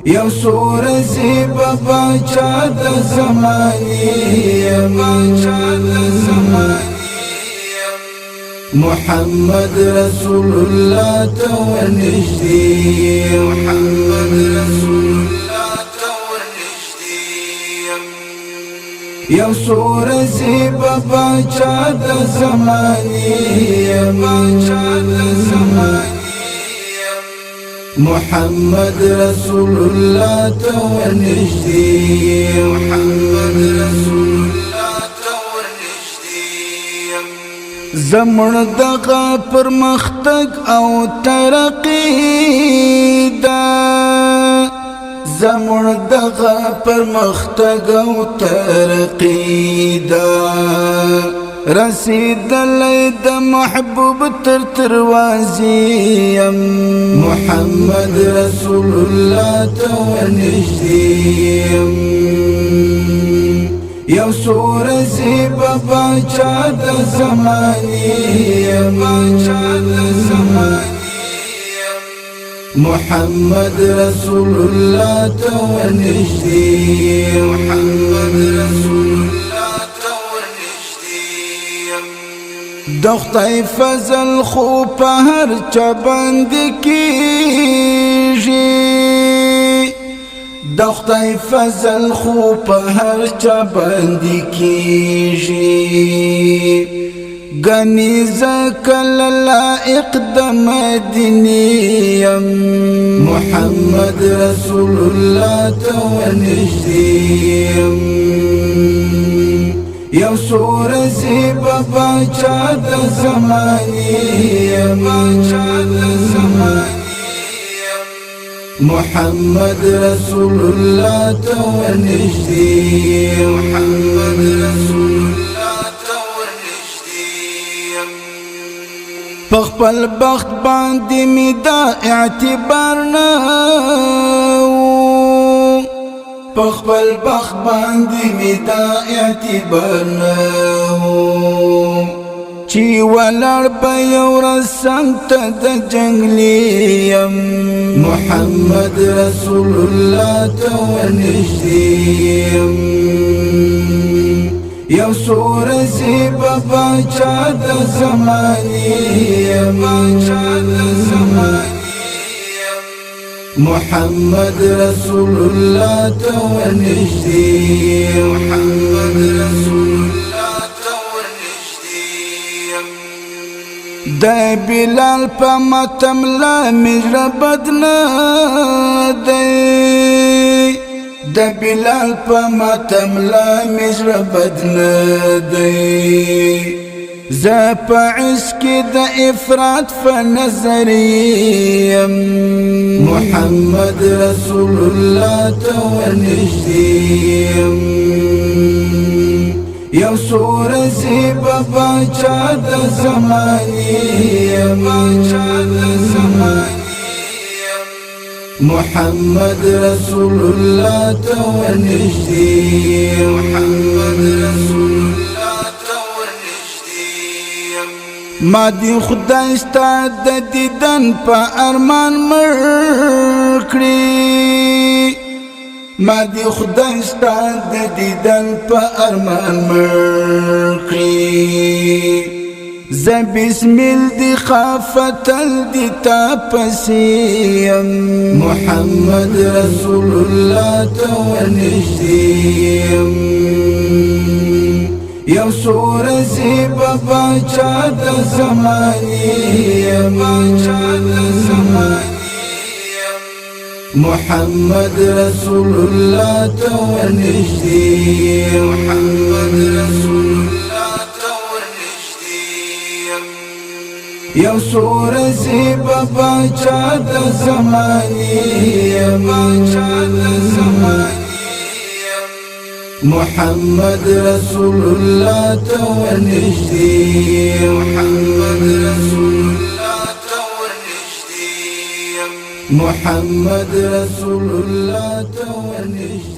یو سورزی بچا د زمانی محمد رسول الله ته ورنږدې یو سورزی بچا د زمانی محمد رسول الله ته ورنږدې زمون دغه پرمختګ او ترقی ده زمون دغه پرمختګ او ترقی ده رسیدلی د محبوب تر تروازی محمد رسول الله ته ورنږدې یو سورزی بچا د زمانی محمد رسول الله ته ورنږدې د خدای فضل خو په هر چا باندې کیږي د خدای فضل خو په هر چا باندې کیږي غني زکل لائق د مدینه محمد رسول الله ته ورنږدې یو سورزی بچا د زمانی محمد رسول الله ته ورنږدې په خپل بخت باندې می دا اعتبار نه په خپل بخت باندې می دا اعتبار نه چې ولړ په یو ورځ څنګ ته د جنګلي محمد رسول الله ته ورنږدې یو سورزی بچا د زمانی محمد رسول الله ته ورنږدې د بلال په ماتم لا مجره بد نه دی د بلال په ماتم لا مجره بد نه دی زه په عشق د افراط په نظر یم محمد رسول الله ته ورنږدې یو سورزی بچا د زمانی محمد رسول الله ته ورنږدې ما دی خدای ستا د دیدن په ارمان مړ کړی ما دی خدای ستا د دیدن په ارمان مړ کړی زه بسمل دی خافتل دی تا پسیم محمد رسول الله ته ورنږدې یو سورزی بچا د زمانی محمد رسول الله ته ورنږدې یو سورزی بچا د زمانی محمد رسول الله ته ورنږدې محمد رسول الله ته ورنږدې